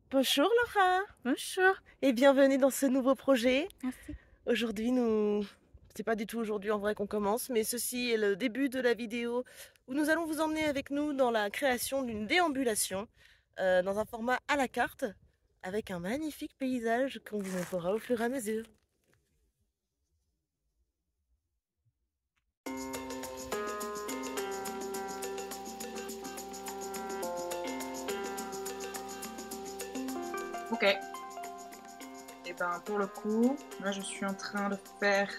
Bonjour Laura. Bonjour. Et bienvenue dans ce nouveau projet. Merci. Aujourd'hui, c'est pas du tout aujourd'hui en vrai qu'on commence, mais ceci est le début de la vidéo où nous allons vous emmener avec nous dans la création d'une déambulation dans un format à la carte avec un magnifique paysage qu'on vous montrera au fur et à mesure. Ok. Et ben pour le coup, là je suis en train de faire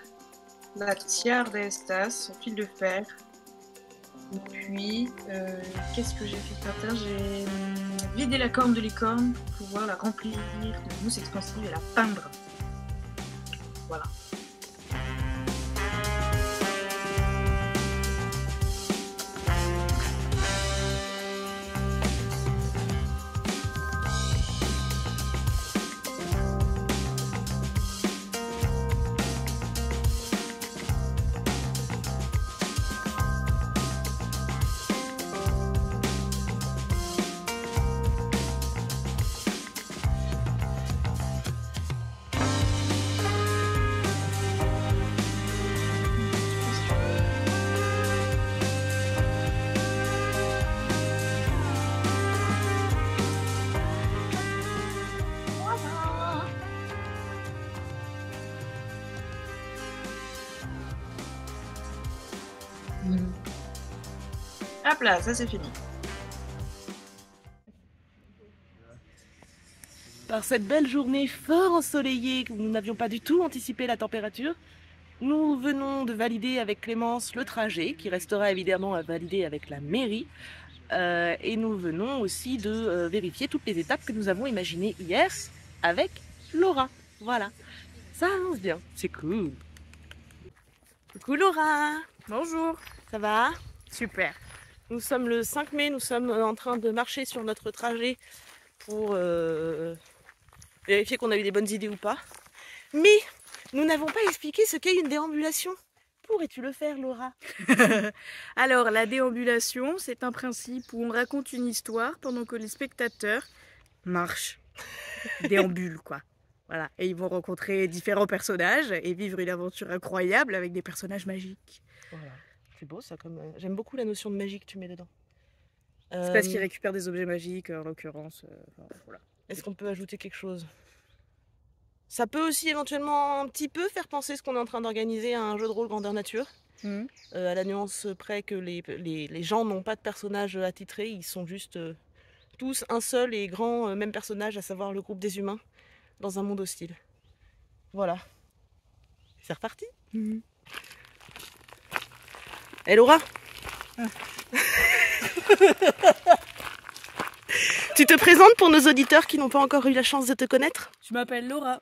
la tiare d'Estas au fil de fer. Et puis, qu'est-ce que j'ai fait ce matin? J'ai vidé la corne de licorne pour pouvoir la remplir de mousse expansive et la peindre. Voilà. Hop là, ça c'est fini. Par cette belle journée fort ensoleillée, où nous n'avions pas du tout anticipé la température, nous venons de valider avec Clémence le trajet, qui restera évidemment à valider avec la mairie. Et nous venons aussi de vérifier toutes les étapes que nous avons imaginées hier avec Laura. Voilà, ça avance bien, c'est cool. Coucou Laura. Bonjour. Ça va? Super. Nous sommes le 5 mai, nous sommes en train de marcher sur notre trajet pour vérifier qu'on a eu des bonnes idées ou pas. Mais nous n'avons pas expliqué ce qu'est une déambulation. Pourrais-tu le faire, Laura? Alors, la déambulation, c'est un principe où on raconte une histoire pendant que les spectateurs marchent, déambulent, quoi. Voilà. Et ils vont rencontrer différents personnages et vivre une aventure incroyable avec des personnages magiques. Voilà. C'est beau ça, comme j'aime beaucoup la notion de magie que tu mets dedans. C'est parce qu'ils récupèrent des objets magiques, en l'occurrence. Voilà. Est-ce qu'on peut ajouter quelque chose? Ça peut aussi éventuellement un petit peu faire penser ce qu'on est en train d'organiser à un jeu de rôle grandeur nature. À la nuance près que les gens n'ont pas de personnages attitrés, ils sont juste tous un seul et grand même personnage, à savoir le groupe des humains, dans un monde hostile. Voilà. C'est reparti. Hé Laura. Tu te présentes pour nos auditeurs qui n'ont pas encore eu la chance de te connaître? Je m'appelle Laura.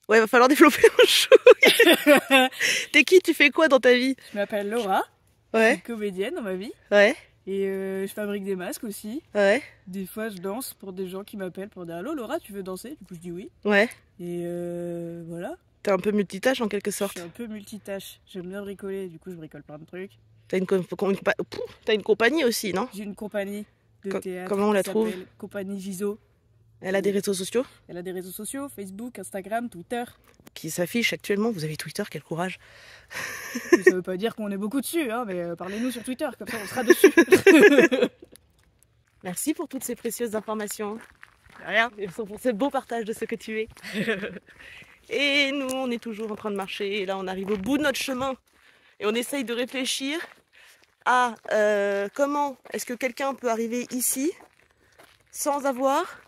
Ouais, va falloir développer un chouille. T'es qui? Tu fais quoi dans ta vie? Je m'appelle Laura. Ouais. Je suis comédienne dans ma vie. Ouais. Et je fabrique des masques aussi. Ouais. Des fois, je danse pour des gens qui m'appellent pour dire « Allô Laura, tu veux danser ?» Du coup, je dis oui. Ouais. Et voilà. T'es un peu multitâche en quelque Je sorte. suis un peu multitâche. J'aime bien bricoler, du coup, je bricole plein de trucs. T'as une compagnie aussi, non? J'ai une compagnie de théâtre. Comment on la trouve? Compagnie Giso. Elle a des réseaux sociaux? Elle a des réseaux sociaux, Facebook, Instagram, Twitter. Qui s'affichent actuellement. Vous avez Twitter, quel courage. Ça veut pas dire qu'on est beaucoup dessus, hein, mais parlez-nous sur Twitter, comme ça on sera dessus. Merci pour toutes ces précieuses informations. Rien. Et pour ce beau partage de ce que tu es. Et nous, on est toujours en train de marcher. Et là, on arrive au bout de notre chemin. Et on essaye de réfléchir à comment est-ce que quelqu'un peut arriver ici sans avoir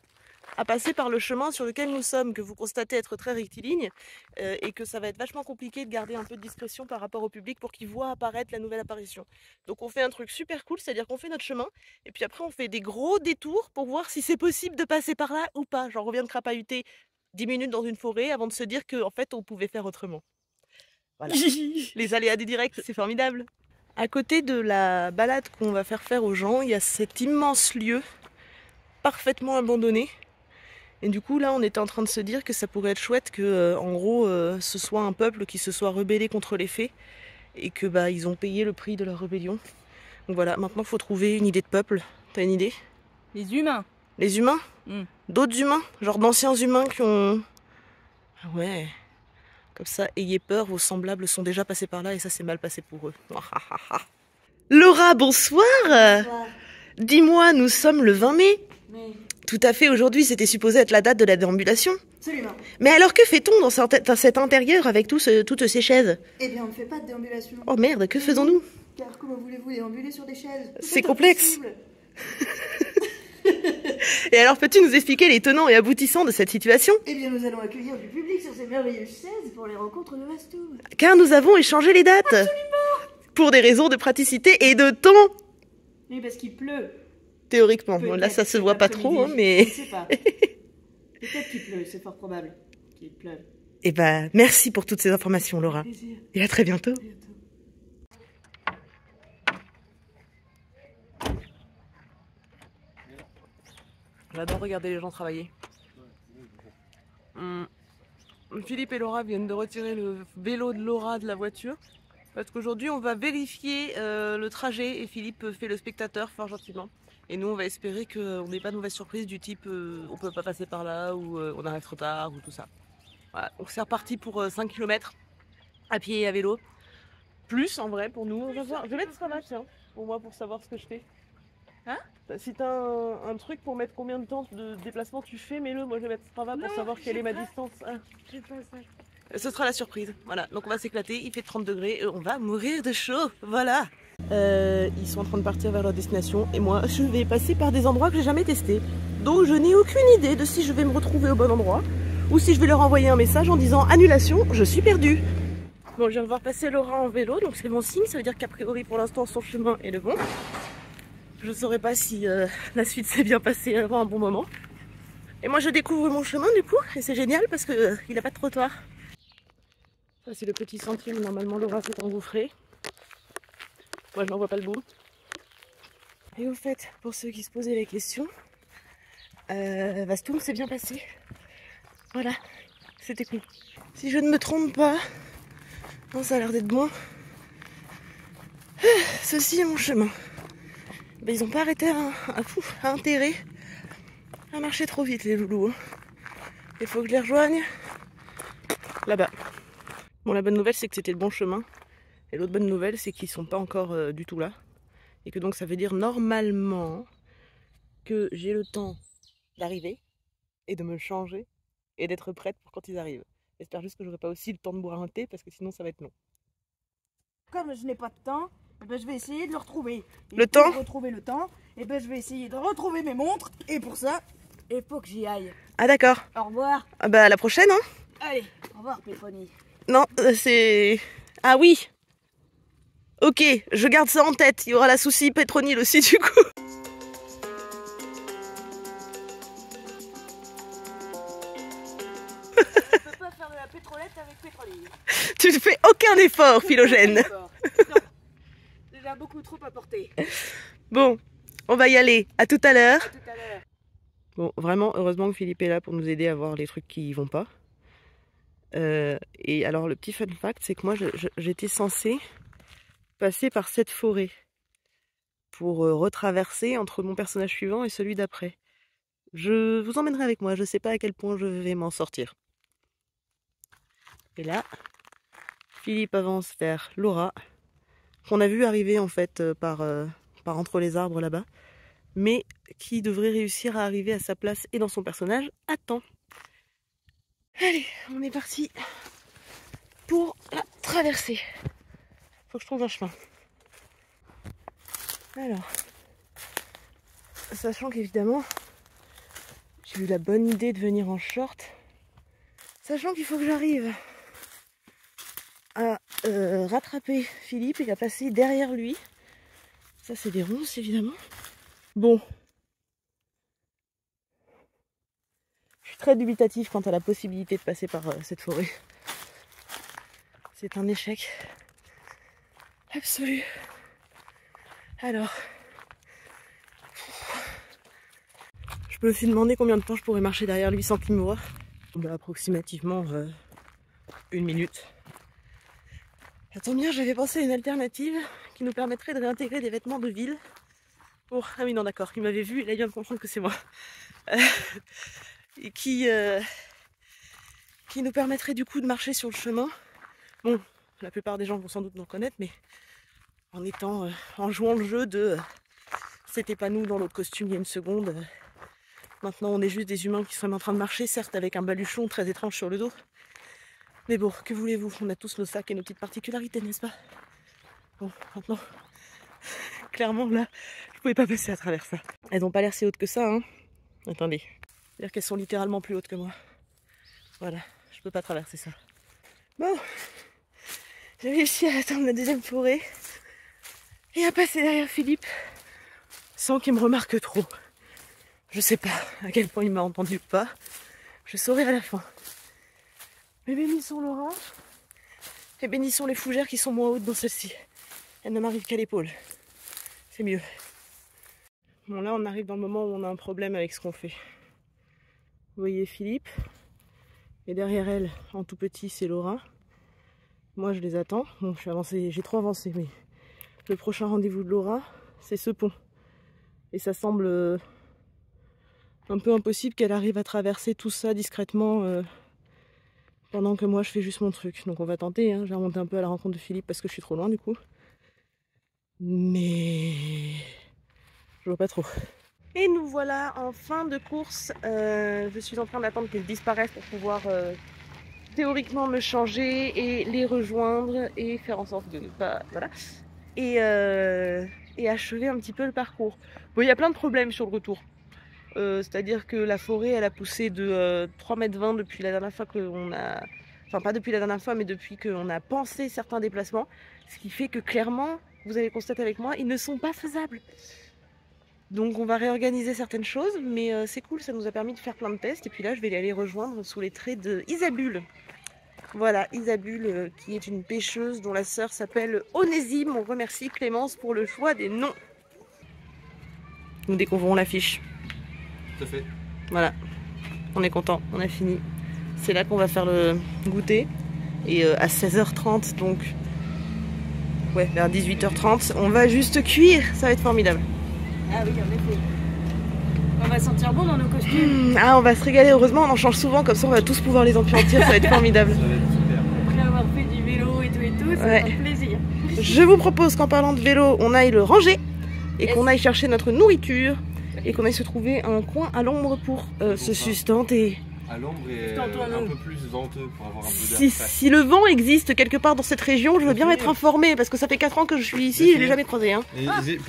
à passer par le chemin sur lequel nous sommes, que vous constatez être très rectiligne, et que ça va être vachement compliqué de garder un peu de discrétion par rapport au public pour qu'il voit apparaître la nouvelle apparition. Donc on fait un truc super cool, c'est-à-dire qu'on fait notre chemin, et puis après on fait des gros détours pour voir si c'est possible de passer par là ou pas. Genre on vient de crapahuter 10 minutes dans une forêt avant de se dire qu'en fait on pouvait faire autrement. Voilà. Les aléas du direct, c'est formidable. À côté de la balade qu'on va faire aux gens, il y a cet immense lieu parfaitement abandonné. Et du coup, là, on était en train de se dire que ça pourrait être chouette que, en gros, ce soit un peuple qui se soit rebellé contre les fées et que bah ils ont payé le prix de leur rébellion. Donc voilà, maintenant, il faut trouver une idée de peuple. T'as une idée? Les humains. Les humains? d'autres humains, genre d'anciens humains qui ont... Ah ouais, comme ça, ayez peur, vos semblables sont déjà passés par là et ça s'est mal passé pour eux. Laura, bonsoir. Bonsoir. Dis-moi, nous sommes le 20 mai. Mais, Tout à fait, aujourd'hui c'était supposé être la date de la déambulation. absolument. Mais alors que fait-on dans cet intérieur avec toutes ces chaises? Eh bien, on ne fait pas de déambulation. Oh merde, que faisons-nous? Car comment voulez-vous déambuler sur des chaises? C'est complexe. Et alors peux-tu nous expliquer les tenants et aboutissants de cette situation? Eh bien, nous allons accueillir du public sur ces merveilleuses chaises pour les rencontres de Vastoum. Car nous avons échangé les dates. Pour des raisons de praticité et de temps. Oui, parce qu'il pleut. Théoriquement, bon, là Peut-être ça se cet voit pas trop, hein, après-midi. mais... Je ne sais pas. Peut-être qu'il pleut, c'est fort probable qu'il pleuve. Eh ben, merci pour toutes ces informations, Laura. Plaisir. Et à très bientôt. À bientôt. J'adore regarder les gens travailler. Philippe et Laura viennent de retirer le vélo de Laura de la voiture. Parce qu'aujourd'hui, on va vérifier le trajet et Philippe fait le spectateur fort gentiment. Et nous, on va espérer qu'on n'ait pas de mauvaise surprise du type on peut pas passer par là ou on arrive trop tard ou tout ça. Voilà, donc c'est reparti pour 5 km à pied et à vélo. Plus en vrai pour nous, on va voir. Je vais mettre Strava, tiens, pour moi, pour savoir ce que je fais. Hein? Si t'as un truc pour mettre combien de temps de déplacement tu fais, mets-le. Moi, je vais mettre Strava pour savoir quelle est ma distance. Ah. Ce sera la surprise. Voilà, donc on va s'éclater. Il fait 30 degrés. On va mourir de chaud. Voilà. Ils sont en train de partir vers leur destination. Et moi, je vais passer par des endroits que j'ai jamais testés. Donc, je n'ai aucune idée de si je vais me retrouver au bon endroit ou si je vais leur envoyer un message en disant annulation, je suis perdue. Bon, je viens de voir passer Laura en vélo, donc c'est bon signe. Ça veut dire qu'a priori, pour l'instant, son chemin est le bon. Je ne saurais pas si la suite s'est bien passée avant un bon moment. Et moi, je découvre mon chemin du coup, et c'est génial parce qu'il n'a pas de trottoir. Ça, c'est le petit sentier où normalement Laura s'est engouffrée. Moi, je n'en vois pas le bout. Et au fait, pour ceux qui se posaient les questions, Vastoum s'est bien passé. Voilà, c'était cool. Si je ne me trompe pas, non, ça a l'air d'être bon. Ceci est mon chemin. Ben, ils n'ont pas arrêté à enterrer, à marcher trop vite les loulous. Hein. Il faut que je les rejoigne là-bas. Bon, la bonne nouvelle c'est que c'était le bon chemin. Et l'autre bonne nouvelle c'est qu'ils sont pas encore du tout là. Et que donc ça veut dire normalement que j'ai le temps d'arriver et de me changer et d'être prête pour quand ils arrivent. J'espère juste que j'aurai pas aussi le temps de boire un thé parce que sinon ça va être long. Comme je n'ai pas de temps, eh ben, je vais essayer de le retrouver. Et Le pour temps retrouver le temps, eh ben, je vais essayer de retrouver mes montres. Et pour ça, il faut que j'y aille. Ah d'accord. Au revoir. Ah bah à la prochaine hein. Allez, au revoir, Pétronie. Non, c'est... Ah oui. Ok, je garde ça en tête. Il y aura la souci pétronile aussi du coup. Je peux pas faire de la pétrolette avec Pétronie. Tu ne fais aucun effort, Philogène. Non, déjà beaucoup trop à porter. Bon, on va y aller. À tout à l'heure. À tout à l'heure. Bon, vraiment, heureusement que Philippe est là pour nous aider à voir les trucs qui vont pas. Et alors, le petit fun fact, c'est que moi, j'étais censée passer par cette forêt pour retraverser entre mon personnage suivant et celui d'après. Je vous emmènerai avec moi, je sais pas à quel point je vais m'en sortir. Et là, Philippe avance vers Laura, qu'on a vu arriver en fait par entre les arbres là-bas, mais qui devrait réussir à arriver à sa place et dans son personnage à temps. Allez, on est parti pour la traversée. Faut que je trouve un chemin. Alors, sachant qu'évidemment, j'ai eu la bonne idée de venir en short, sachant qu'il faut que j'arrive à rattraper Philippe et à passer derrière lui. Ça, c'est des ronces, évidemment. Bon. Je suis très dubitatif quant à la possibilité de passer par cette forêt. C'est un échec absolu. Alors, je me suis demandé combien de temps je pourrais marcher derrière lui sans qu'il me voie. Bah, approximativement 1 minute. Ça tombe bien, j'avais pensé à une alternative qui nous permettrait de réintégrer des vêtements de ville Oh, ah oui, non, d'accord, il m'avait vu, il a vient de comprendre que c'est moi. Et qui nous permettrait du coup de marcher sur le chemin. Bon, la plupart des gens vont sans doute nous reconnaître, mais en jouant le jeu de c'était pas nous dans notre costume il y a une seconde. Maintenant, on est juste des humains qui sont en train de marcher, certes avec un baluchon très étrange sur le dos. Mais bon, que voulez-vous? On a tous nos sacs et nos petites particularités, n'est-ce pas? Bon, maintenant, clairement là, je pouvais pas passer à travers ça. Elles n'ont pas l'air si hautes que ça, hein. Attendez. C'est-à-dire qu'elles sont littéralement plus hautes que moi. Voilà, je peux pas traverser ça. Bon, j'ai réussi à atteindre la deuxième forêt et à passer derrière Philippe sans qu'il me remarque trop. Je sais pas à quel point il m'a entendu ou pas. Je saurai à la fin. Mais bénissons Laura et bénissons les fougères qui sont moins hautes dans celle-ci. Elles ne m'arrivent qu'à l'épaule. C'est mieux. Bon, là on arrive dans le moment où on a un problème avec ce qu'on fait. Vous voyez Philippe, et derrière elle, en tout petit, c'est Laura. Moi je les attends. Bon, je suis avancée, j'ai trop avancé, mais le prochain rendez-vous de Laura, c'est ce pont. Et ça semble un peu impossible qu'elle arrive à traverser tout ça discrètement pendant que moi je fais juste mon truc. Donc on va tenter, hein. Je vais remonter un peu à la rencontre de Philippe parce que je suis trop loin du coup. Mais je vois pas trop. Et nous voilà en fin de course. Je suis en train d'attendre qu'elles disparaissent pour pouvoir théoriquement me changer et les rejoindre et faire en sorte de ne pas... Voilà. Et achever un petit peu le parcours. Bon, il y a plein de problèmes sur le retour. C'est-à-dire que la forêt, elle a poussé de 3,20 m depuis la dernière fois qu'on a... Enfin, pas depuis la dernière fois, mais depuis qu'on a pensé certains déplacements. Ce qui fait que clairement, vous avez constaté avec moi, ils ne sont pas faisables. Donc on va réorganiser certaines choses, mais c'est cool, ça nous a permis de faire plein de tests. Et puis là, je vais aller rejoindre sous les traits de Isabule. Voilà, Isabule, qui est une pêcheuse dont la sœur s'appelle Onésime. On remercie Clémence pour le choix des noms. Nous découvrons l'affiche. Tout à fait. Voilà, on est content, on a fini. C'est là qu'on va faire le goûter. Et à 16h30, donc ouais, vers 18h30, on va juste cuire. Ça va être formidable. Ah oui, en effet. On va sentir bon dans nos costumes. Ah, on va se régaler. Heureusement, on en change souvent, comme ça on va tous pouvoir les empuantir. Ça va être formidable. Ça va être super. Après avoir fait du vélo et tout, ça Ouais. va faire plaisir. Je vous propose qu'en parlant de vélo, on aille le ranger et qu'on aille chercher notre nourriture et qu'on aille se trouver un coin à l'ombre pour se sustenter. À l'ombre et Tantôt, un peu plus venteux pour avoir un peu d'air Si, frais. si le vent existe quelque part dans cette région, je veux bien être informée parce que ça fait 4 ans que je suis ici et je l'ai jamais croisé. Hein.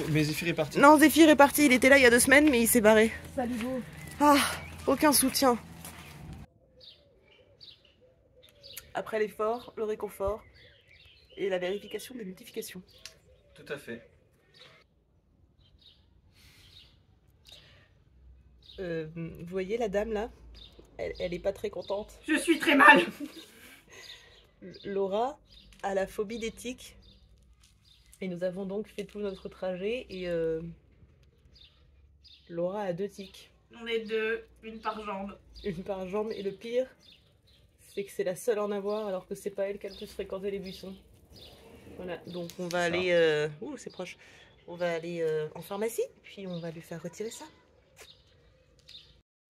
Mais Zéphyr est parti. Non, Zéphyr est parti, il était là il y a 2 semaines mais il s'est barré. Salut beau. Ah, aucun soutien. Après l'effort, le réconfort et la vérification des notifications. Tout à fait. Vous voyez la dame là, elle est pas très contente. Je suis très mal. Laura a la phobie des tiques. Et nous avons donc fait tout notre trajet et Laura a 2 tiques. On est deux, une par jambe. Une par jambe et le pire, c'est que c'est la seule à en avoir alors que c'est pas elle qui a le plus fréquenté les buissons. Voilà, donc on va aller... Ouh, c'est proche. On va aller en pharmacie, puis on va lui faire retirer ça.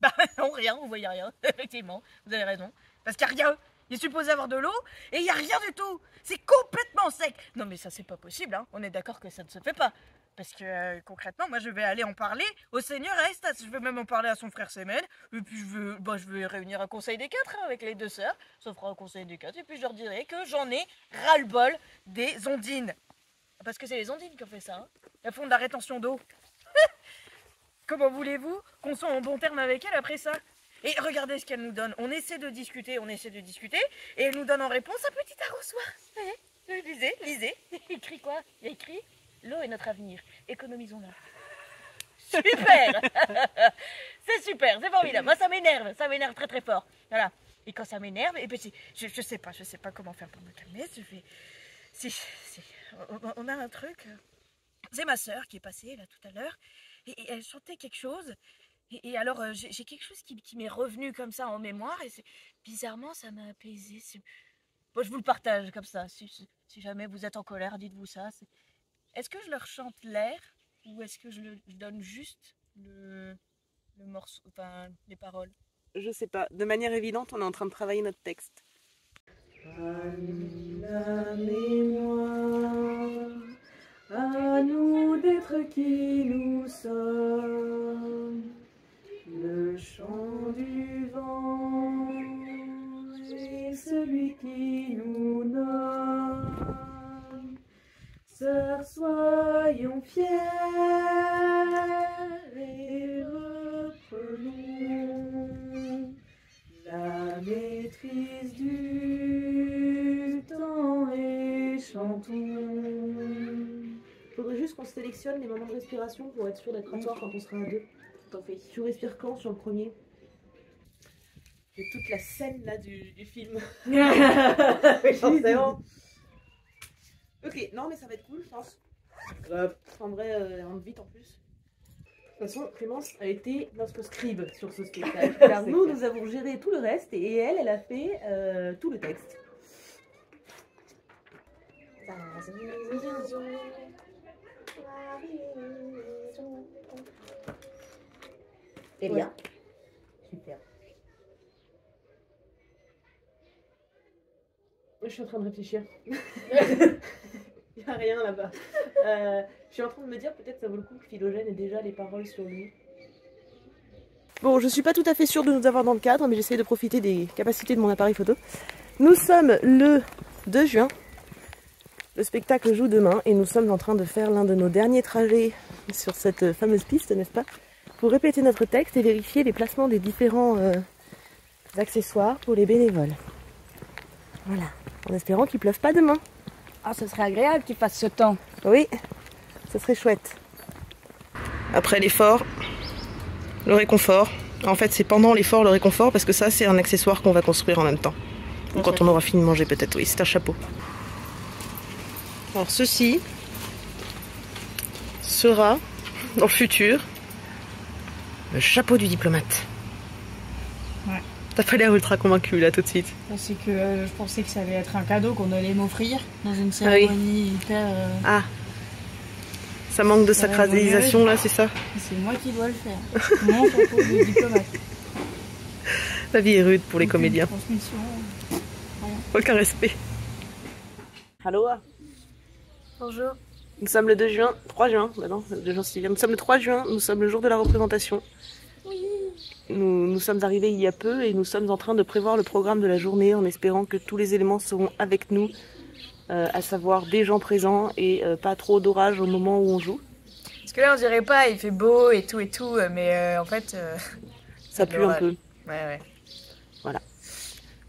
Bah non, rien, vous voyez rien. Effectivement, vous avez raison. Parce qu'il n'y a rien. Il est supposé avoir de l'eau et il n'y a rien du tout. C'est complètement sec. Non mais ça c'est pas possible, hein. On est d'accord que ça ne se fait pas. Parce que concrètement, moi je vais aller en parler au seigneur Aestas. Je vais même en parler à son frère Semen. Et puis je vais réunir un conseil des 4 hein, avec les 2 sœurs. Ça fera un conseil des 4. Et puis je leur dirai que j'en ai ras-le-bol des ondines. Parce que c'est les ondines qui ont fait ça. Hein. Elles font de la rétention d'eau. Comment voulez-vous qu'on soit en bon terme avec elle après ça? Et regardez ce qu'elle nous donne. On essaie de discuter, et elle nous donne en réponse un petit arrosoir. Lisez. Il écrit quoi? Il a écrit l'eau est notre avenir. Économisons-la. Super. C'est super, c'est formidable. Moi ça m'énerve très très fort. Voilà. Et quand ça m'énerve, et ben je sais pas comment faire pour me calmer. On a un truc. C'est ma sœur qui est passée là tout à l'heure. Et elle chantait quelque chose. Et alors, j'ai quelque chose qui m'est revenu comme ça en mémoire. Et bizarrement, ça m'a apaisé. Bon, je vous le partage comme ça. Si jamais vous êtes en colère, dites-vous ça. Est-ce que je leur chante l'air ou est-ce que je donne juste le morceau, enfin les paroles? Je sais pas. De manière évidente, on est en train de travailler notre texte. La mémoire, à nous d'être qui nous sommes, le chant du vent et celui qui nous nomme. Sœurs, soyons fiers et reprenons la maîtrise du temps et chantons. Faudrait juste qu'on sélectionne les moments de respiration pour être sûr d'être à toi quand on sera à deux. T'en fais. Tu respires quand sur le premier? J'ai toute la scène là du film. Forcément. Ok, non mais ça va être cool, je pense. En vrai, elle rentre vite en plus. De toute façon, Clémence a été notre scribe sur ce spectacle. Car nous avons géré tout le reste et elle a fait tout le texte. Et bien. Super. Je suis en train de réfléchir. Il n'y a rien là-bas. Je suis en train de me dire peut-être ça vaut le coup que Philogène ait déjà les paroles sur lui. Bon, je suis pas tout à fait sûre de nous avoir dans le cadre, mais j'essaie de profiter des capacités de mon appareil photo. Nous sommes le 2 juin. Le spectacle joue demain et nous sommes en train de faire l'un de nos derniers trajets sur cette fameuse piste, n'est-ce pas? Pour répéter notre texte et vérifier les placements des différents accessoires pour les bénévoles. Voilà, en espérant qu'il pleuve pas demain. Ah, ce serait agréable qu'il fasse ce temps. Oui, ce serait chouette. Après l'effort, le réconfort. En fait, c'est pendant l'effort le réconfort parce que ça, c'est un accessoire qu'on va construire en même temps. Donc, quand on aura fini de manger, peut-être. Oui, c'est un chapeau. Alors, ceci sera, dans le futur, le chapeau du diplomate. Ouais. T'as pas l'air ultra convaincu là tout de suite. C'est que je pensais que ça allait être un cadeau qu'on allait m'offrir dans une cérémonie hyper... Ah, ça manque de sacralisation là, c'est ça? C'est moi qui dois le faire. Mon chapeau de diplomate. La vie est rude pour les comédiens. Transmission. Aucun respect. Allô? Bonjour. Nous sommes le 2 juin, 3 juin, bah non, le 2 juin c'est hier. Nous sommes le 3 juin, nous sommes le jour de la représentation. Oui. Nous sommes arrivés il y a peu et nous sommes en train de prévoir le programme de la journée en espérant que tous les éléments seront avec nous, à savoir des gens présents et pas trop d'orage au moment où on joue. Parce que là on dirait pas, il fait beau et tout, mais en fait... ça pue un peu. Ouais. Voilà.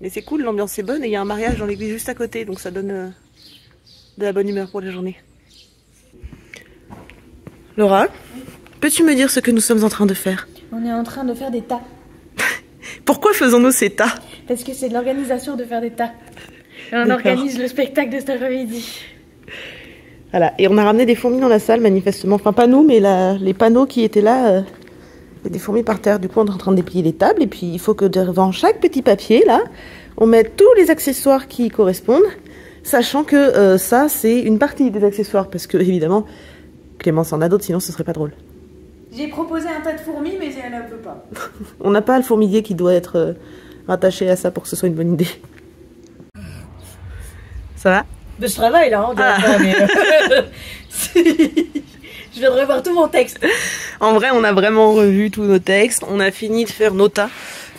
Mais c'est cool, l'ambiance est bonne et il y a un mariage dans l'église juste à côté, donc ça donne de la bonne humeur pour la journée. Laura, peux-tu me dire ce que nous sommes en train de faire? On est en train de faire des tas. Pourquoi faisons-nous ces tas? Parce que c'est de l'organisation de faire des tas. Et on organise le spectacle de cet après-midi. Voilà, et on a ramené des fourmis dans la salle manifestement. Enfin pas nous, mais les panneaux qui étaient là, il y a des fourmis par terre. Du coup on est en train de déplier les tables et puis il faut que devant chaque petit papier là, on mette tous les accessoires qui y correspondent, sachant que ça c'est une partie des accessoires parce que évidemment Clémence en a d'autres, sinon ce serait pas drôle. J'ai proposé un tas de fourmis, mais elle ne veut pas. On n'a pas le fourmilier qui doit être rattaché à ça pour que ce soit une bonne idée. Ça va? Ben, je travaille là, on dirait pas, mais... Je viens de revoir tout mon texte. En vrai, on a vraiment revu tous nos textes. On a fini de faire nos tas,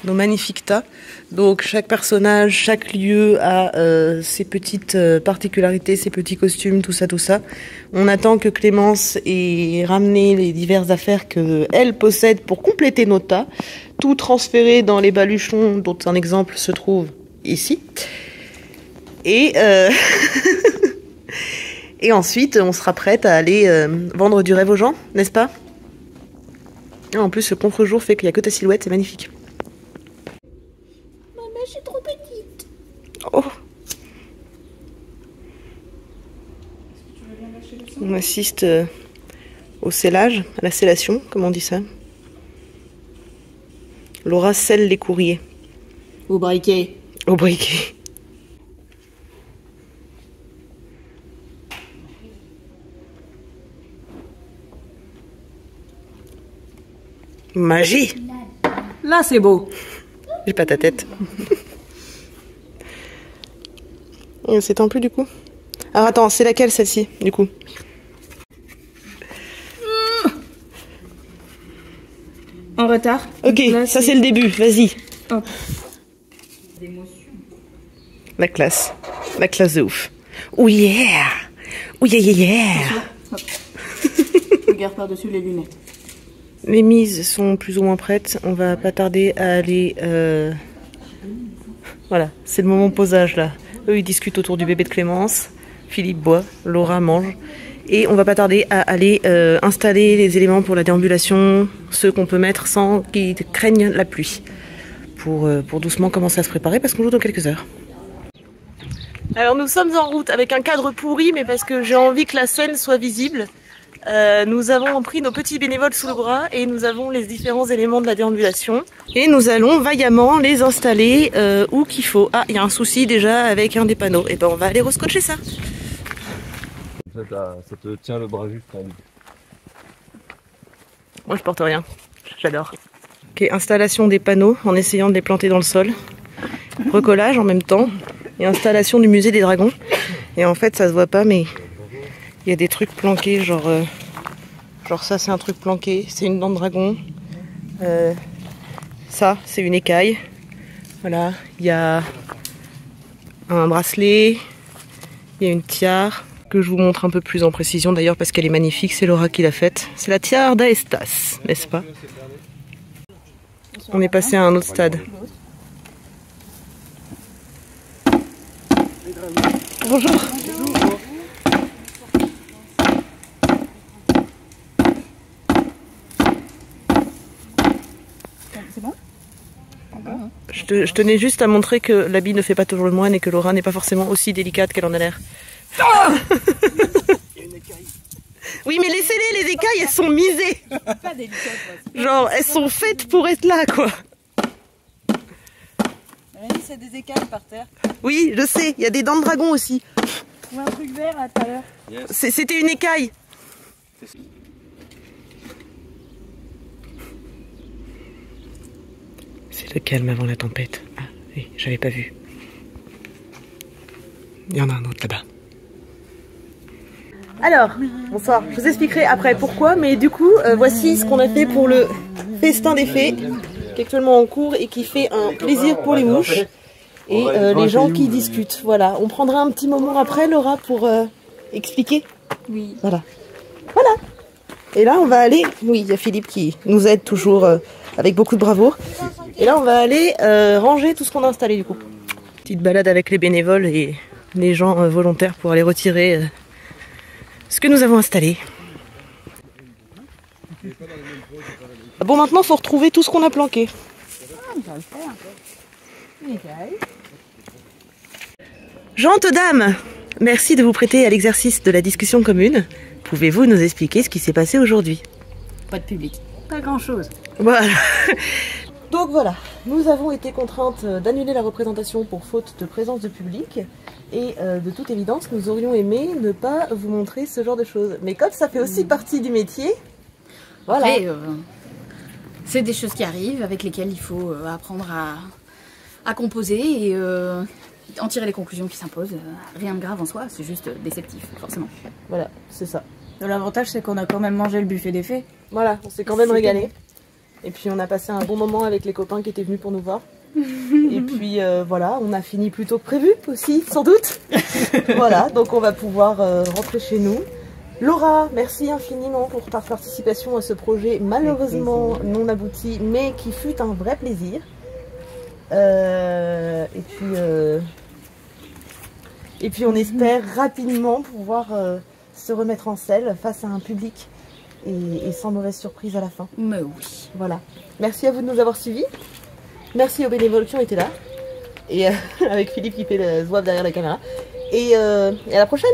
nos magnifiques tas. Donc chaque personnage, chaque lieu a ses petites particularités, ses petits costumes, tout ça. On attend que Clémence ait ramené les diverses affaires qu'elle possède pour compléter nos tas. Tout transféré dans les baluchons dont un exemple se trouve ici. Et, et ensuite, on sera prête à aller vendre du rêve aux gens, n'est-ce pas? En plus, ce contre-jour fait qu'il n'y a que ta silhouette, c'est magnifique. Je suis trop petite. Oh. On assiste au scellage, à la scellation, comme on dit ça. Laura scelle les courriers. Au briquet. Au briquet. Magie. Là, c'est beau. J'ai pas ta tête. Et on s'étend plus du coup. Alors attends, c'est laquelle celle-ci du coup? En retard. Ok, Là, ça c'est le début, vas-y. Hop. La classe de ouf. Oh yeah. Oh yeah yeah yeah. Regarde par-dessus les lunettes. Les mises sont plus ou moins prêtes. On va pas tarder à aller... Voilà, c'est le moment posage là. Eux ils discutent autour du bébé de Clémence. Philippe boit, Laura mange. Et on va pas tarder à aller installer les éléments pour la déambulation. Ceux qu'on peut mettre sans qu'ils craignent la pluie. Pour doucement commencer à se préparer parce qu'on joue dans quelques heures. Alors nous sommes en route avec un cadre pourri, mais parce que j'ai envie que la Seine soit visible. Nous avons pris nos petits bénévoles sous le bras et nous avons les différents éléments de la déambulation. Et nous allons vaillamment les installer où qu'il faut. Ah, il y a un souci déjà avec un des panneaux. Et ben on va aller rescotcher ça. Ça te tient le bras juste. Moi je porte rien, j'adore. Ok, installation des panneaux en essayant de les planter dans le sol. Recollage en même temps. Et installation du musée des dragons. Et en fait ça se voit pas mais il y a des trucs planqués genre ça c'est un truc planqué, c'est une dent de dragon. Ça c'est une écaille. Voilà, il y a un bracelet, il y a une tiare que je vous montre un peu plus en précision d'ailleurs parce qu'elle est magnifique, c'est Laura qui l'a faite. C'est la tiare d'Aestas, n'est-ce pas? On est passé à un autre stade. Bonjour. C'est bon? Je tenais juste à montrer que l'habit ne fait pas toujours le moine et que Laura n'est pas forcément aussi délicate qu'elle en a l'air. Oui mais laissez-les, les écailles elles sont misées. Pas délicate, Genre elles sont faites pour être là quoi. c'est des écailles par terre. Oui je sais, il y a des dents de dragon aussi. Ou un truc vert là tout à l'heure. C'était une écaille. C'est le calme avant la tempête. Ah oui, j'avais pas vu. Il y en a un autre là-bas. Alors, bonsoir, je vous expliquerai après pourquoi, mais du coup, voici ce qu'on a fait pour le festin des fées, qui est actuellement en cours et qui fait un plaisir pour les mouches et les gens qui discutent. Voilà, on prendra un petit moment après, Laura, pour expliquer. Oui. Voilà. Voilà. Et là, on va aller... Oui, il y a Philippe qui nous aide toujours avec beaucoup de bravoure. Et là, on va aller ranger tout ce qu'on a installé du coup. Petite balade avec les bénévoles et les gens volontaires pour aller retirer ce que nous avons installé. Bon, maintenant, il faut retrouver tout ce qu'on a planqué. Gentes dames, merci de vous prêter à l'exercice de la discussion commune. Pouvez-vous nous expliquer ce qui s'est passé aujourd'hui? Pas de public. Pas grand chose. Voilà. Donc voilà, nous avons été contraintes d'annuler la représentation pour faute de présence de public. Et de toute évidence, nous aurions aimé ne pas vous montrer ce genre de choses. Mais comme ça fait aussi partie du métier, voilà. Après, c'est des choses qui arrivent, avec lesquelles il faut apprendre à composer et en tirer les conclusions qui s'imposent. Rien de grave en soi, c'est juste déceptif, forcément. Voilà, c'est ça. L'avantage, c'est qu'on a quand même mangé le buffet des fées. Voilà, on s'est quand même régalé. Et puis on a passé un bon moment avec les copains qui étaient venus pour nous voir. Et puis voilà, on a fini plus tôt que prévu aussi, sans doute. Voilà, donc on va pouvoir rentrer chez nous. Laura, merci infiniment pour ta participation à ce projet malheureusement non abouti, mais qui fut un vrai plaisir. Et puis on espère rapidement pouvoir se remettre en selle face à un public et sans mauvaise surprise à la fin. Mais oui. Voilà. Merci à vous de nous avoir suivis. Merci aux bénévoles qui ont été là. Et avec Philippe qui fait le zouave derrière la caméra. Et à la prochaine!